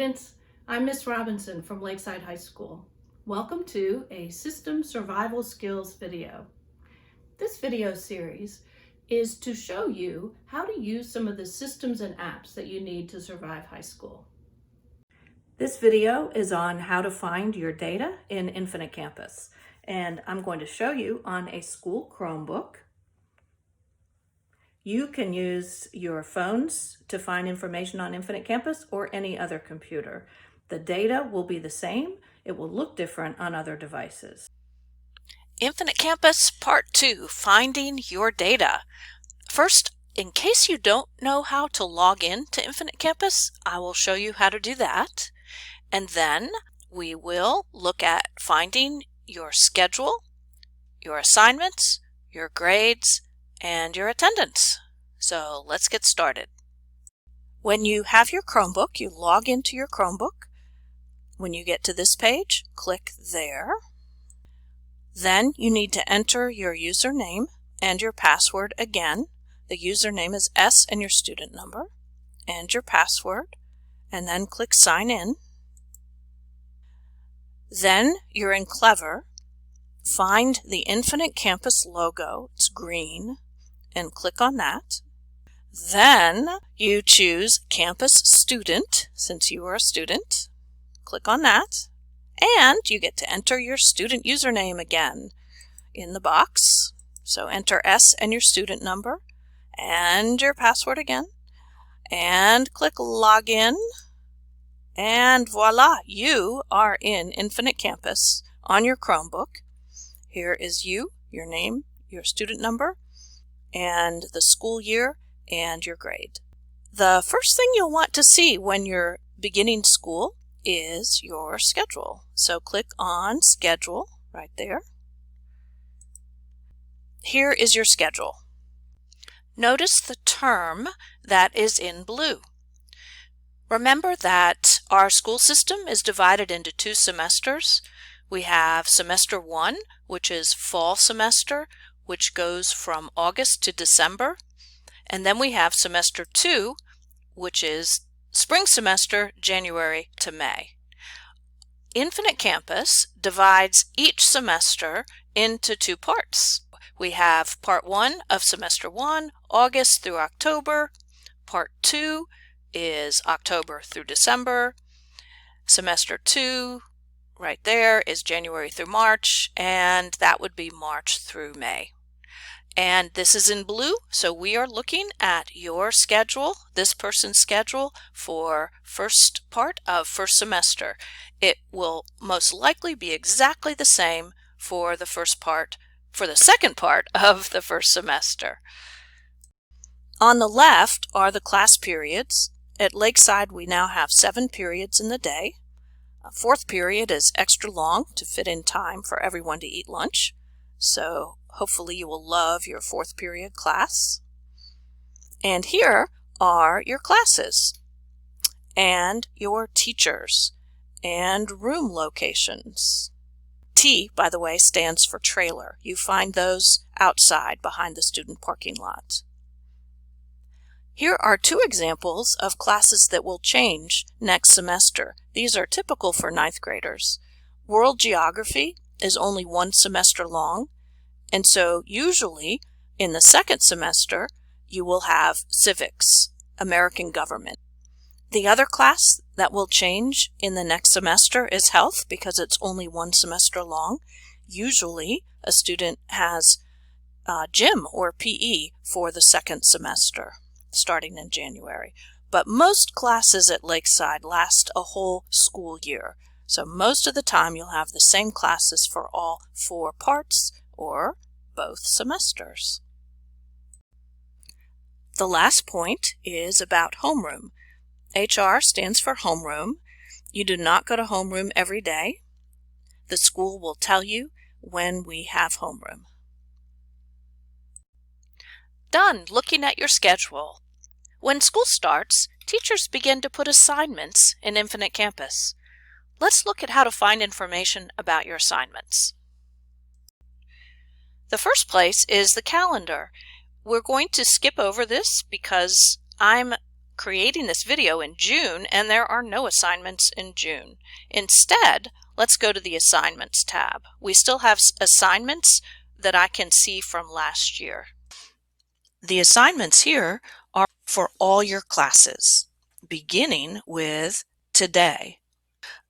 students. I'm Miss Robinson from Lakeside High School. Welcome to a System Survival Skills video. This video series is to show you how to use some of the systems and apps that you need to survive high school. This video is on how to find your data in Infinite Campus, and I'm going to show you on a school Chromebook. You can use your phones to find information on Infinite Campus or any other computer. The data will be the same. It will look different on other devices. Infinite Campus Part 2, Finding Your Data. First, in case you don't know how to log in to Infinite Campus, I will show you how to do that. And then we will look at finding your schedule, your assignments, your grades, and your attendance. So let's get started. When you have your Chromebook, you log into your Chromebook. When you get to this page, click there. Then you need to enter your username and your password again. The username is S and your student number and your password, and then click sign in. Then you're in Clever. Find the Infinite Campus logo, it's green, and click on that. Then you choose Campus Student, since you are a student. Click on that, and you get to enter your student username again in the box. So enter S and your student number and your password again, and click Login, and voila, you are in Infinite Campus on your Chromebook. Here is you, your name, your student number, and the school year and your grade. The first thing you'll want to see when you're beginning school is your schedule. So click on Schedule right there. Here is your schedule. Notice the term that is in blue. Remember that our school system is divided into 2 semesters. We have semester 1, which is fall semester, which goes from August to December. And then we have semester 2, which is spring semester, January to May. Infinite Campus divides each semester into 2 parts. We have part 1 of semester 1, August through October. Part 2 is October through December. Semester 2 right there is January through March, and that would be March through May. And this is in blue, so we are looking at your schedule, this person's schedule for first part of first semester. It will most likely be exactly the same for the second part of the first semester. On the left are the class periods. At Lakeside, we now have 7 periods in the day. A 4th period is extra long to fit in time for everyone to eat lunch. So hopefully you will love your 4th period class. And here are your classes and your teachers and room locations. T, by the way, stands for trailer. You find those outside behind the student parking lot. Here are 2 examples of classes that will change next semester. These are typical for 9th graders. World Geography is only 1 semester long, and so usually in the 2nd semester you will have Civics, American Government. The other class that will change in the next semester is Health, because it's only 1 semester long. Usually a student has gym or PE for the 2nd semester, starting in January. But most classes at Lakeside last a whole school year. So most of the time you'll have the same classes for all 4 parts or both semesters. The last point is about homeroom. HR stands for homeroom. You do not go to homeroom every day. The school will tell you when we have homeroom. Done looking at your schedule. When school starts, teachers begin to put assignments in Infinite Campus. Let's look at how to find information about your assignments. The first place is the calendar. We're going to skip over this because I'm creating this video in June and there are no assignments in June. Instead, let's go to the Assignments tab. We still have assignments that I can see from last year. The assignments here are for all your classes, beginning with today.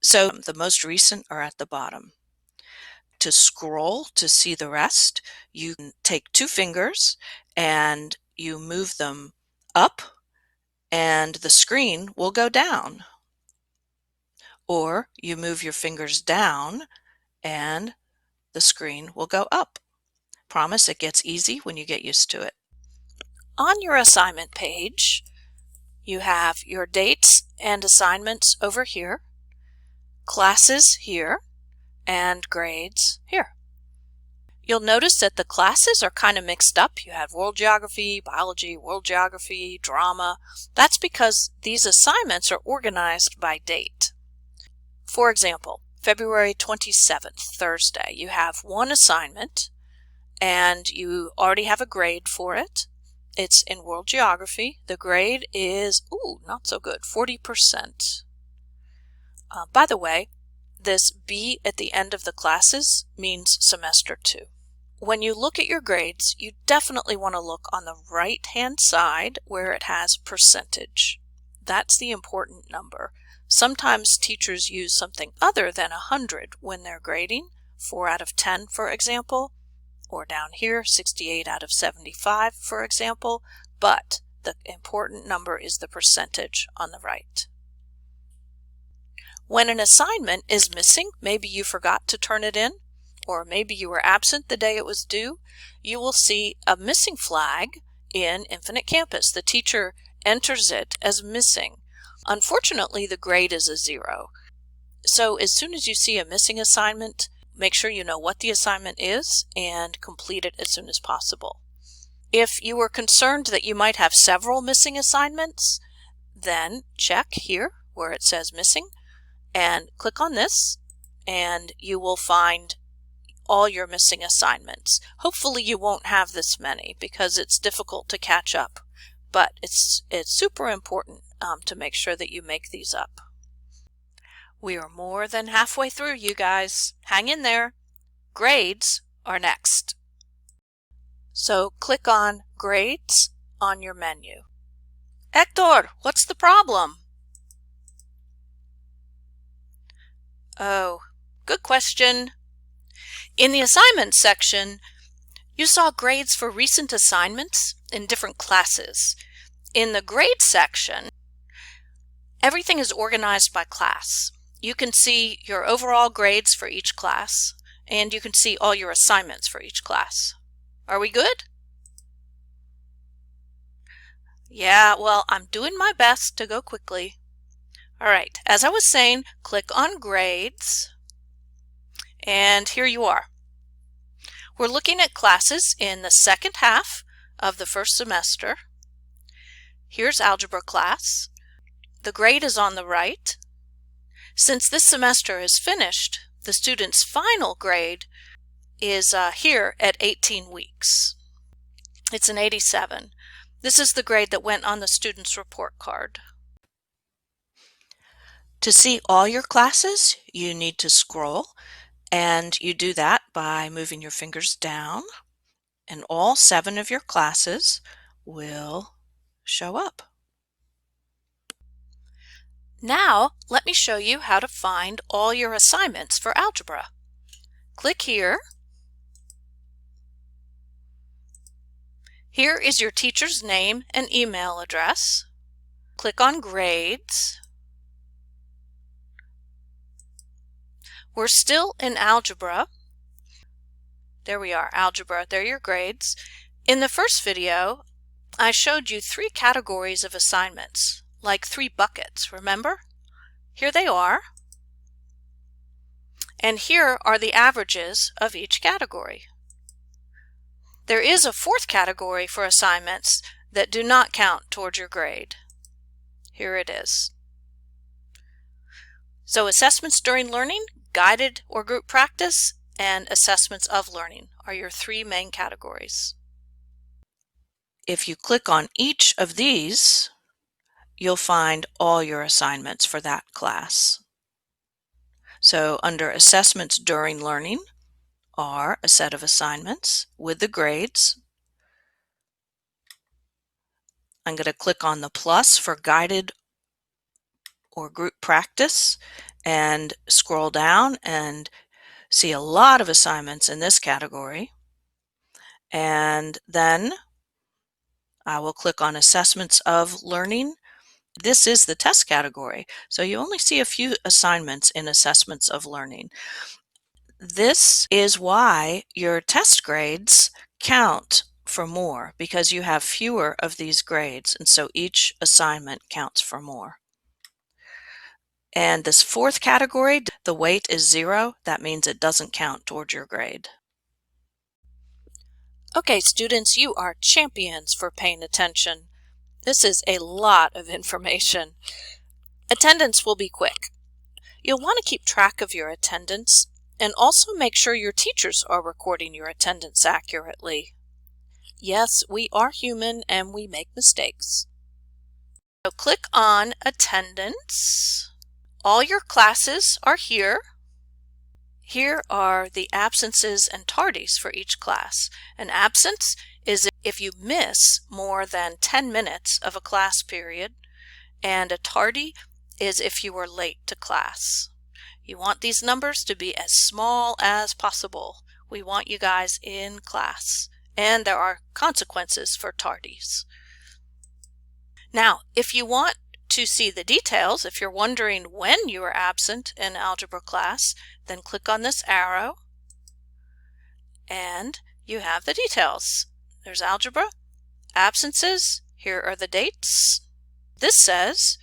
So the most recent are at the bottom. To scroll to see the rest, you can take 2 fingers and you move them up and the screen will go down. Or you move your fingers down and the screen will go up. Promise it gets easy when you get used to it. On your assignment page, you have your dates and assignments over here, classes here, and grades here. You'll notice that the classes are kind of mixed up. You have World Geography, Biology, World Geography, Drama. That's because these assignments are organized by date. For example, February 27th, Thursday, you have one assignment and you already have a grade for it. It's in World Geography. The grade is, not so good, 40%. By the way, this B at the end of the classes means semester 2. When you look at your grades, you definitely want to look on the right-hand side where it has percentage. That's the important number. Sometimes teachers use something other than 100 when they're grading, 4 out of 10, for example, or down here, 68 out of 75, for example, but the important number is the percentage on the right. When an assignment is missing, maybe you forgot to turn it in, or maybe you were absent the day it was due, you will see a missing flag in Infinite Campus. The teacher enters it as missing. Unfortunately, the grade is a 0. So as soon as you see a missing assignment, make sure you know what the assignment is and complete it as soon as possible. If you were concerned that you might have several missing assignments, then check here where it says missing and click on this and you will find all your missing assignments. Hopefully you won't have this many because it's difficult to catch up, but it's super important to make sure that you make these up. We are more than halfway through, you guys. Hang in there. Grades are next. So click on Grades on your menu. Hector, what's the problem? Oh, good question. In the assignments section, you saw grades for recent assignments in different classes. In the grade section, everything is organized by class. You can see your overall grades for each class, and you can see all your assignments for each class. Are we good? Yeah, well, I'm doing my best to go quickly. All right, as I was saying, click on Grades, and here you are. We're looking at classes in the second half of the first semester. Here's algebra class. The grade is on the right. Since this semester is finished, the student's final grade is here at 18 weeks. It's an 87. This is the grade that went on the student's report card. To see all your classes, you need to scroll, and you do that by moving your fingers down, and all 7 of your classes will show up. Now, let me show you how to find all your assignments for algebra. Click here. Here is your teacher's name and email address. Click on Grades. We're still in algebra. There we are, algebra. There are your grades. In the first video, I showed you 3 categories of assignments, like 3 buckets, remember? Here they are. And here are the averages of each category. There is a 4th category for assignments that do not count towards your grade. Here it is. So assessments during learning, guided or group practice, and assessments of learning are your 3 main categories. If you click on each of these, you'll find all your assignments for that class. So under Assessments During Learning are a set of assignments with the grades. I'm going to click on the plus for guided or group practice and scroll down and see a lot of assignments in this category. And then I will click on Assessments of Learning. This is the test category, so you only see a few assignments in Assessments of Learning. This is why your test grades count for more, because you have fewer of these grades, and so each assignment counts for more. And this fourth category, the weight is 0. That means it doesn't count towards your grade. Okay, students, you are champions for paying attention. This is a lot of information. Attendance will be quick. You'll want to keep track of your attendance and also make sure your teachers are recording your attendance accurately. Yes, we are human and we make mistakes. So click on Attendance. All your classes are here. Here are the absences and tardies for each class. An absence is if you miss more than 10 minutes of a class period, and a tardy is if you were late to class. You want these numbers to be as small as possible. We want you guys in class, and there are consequences for tardies. Now, if you want to see the details, if you're wondering when you were absent in algebra class, then click on this arrow and you have the details. There's algebra, absences, here are the dates. This says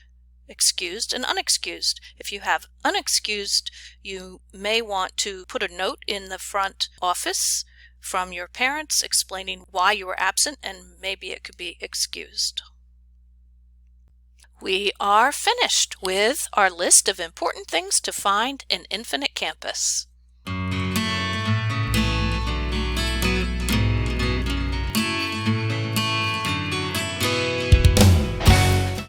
excused and unexcused. If you have unexcused, you may want to put a note in the front office from your parents explaining why you were absent, and maybe it could be excused. We are finished with our list of important things to find in Infinite Campus.